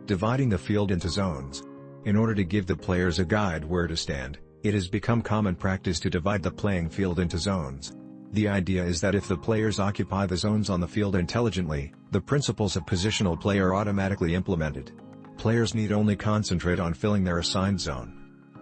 Dividing the field into zones. In order to give the players a guide where to stand, it has become common practice to divide the playing field into zones. The idea is that if the players occupy the zones on the field intelligently, the principles of positional play are automatically implemented. Players need only concentrate on filling their assigned zone.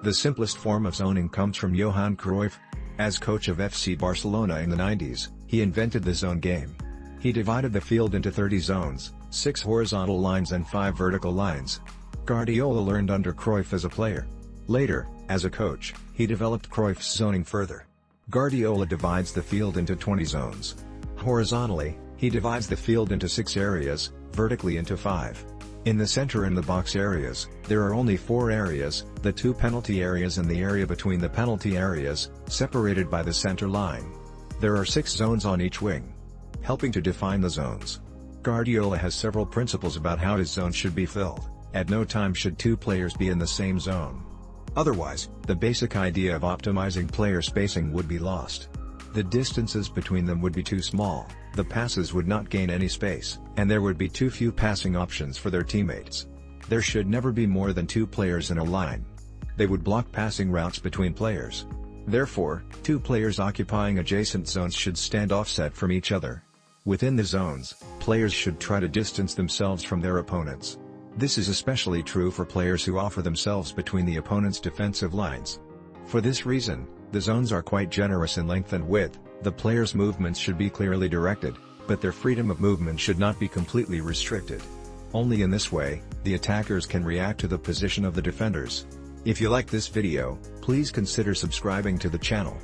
The simplest form of zoning comes from Johan Cruyff. As coach of FC Barcelona in the 90s, he invented the zone game. He divided the field into 30 zones, 6 horizontal lines and 5 vertical lines. Guardiola learned under Cruyff as a player. Later, as a coach, he developed Cruyff's zoning further. Guardiola divides the field into 20 zones. Horizontally, he divides the field into 6 areas, vertically into 5. In the center and the box areas, there are only 4 areas, the 2 penalty areas and the area between the penalty areas, separated by the center line. There are 6 zones on each wing. Helping to define the zones. Guardiola has several principles about how his zone should be filled. At no time should 2 players be in the same zone. Otherwise, the basic idea of optimizing player spacing would be lost. The distances between them would be too small, the passes would not gain any space, and there would be too few passing options for their teammates. There should never be more than 2 players in a line. They would block passing routes between players. Therefore, 2 players occupying adjacent zones should stand offset from each other. Within the zones, players should try to distance themselves from their opponents. This is especially true for players who offer themselves between the opponent's defensive lines. For this reason, the zones are quite generous in length and width. The players' movements should be clearly directed, but their freedom of movement should not be completely restricted. Only in this way, the attackers can react to the position of the defenders. If you like this video, please consider subscribing to the channel.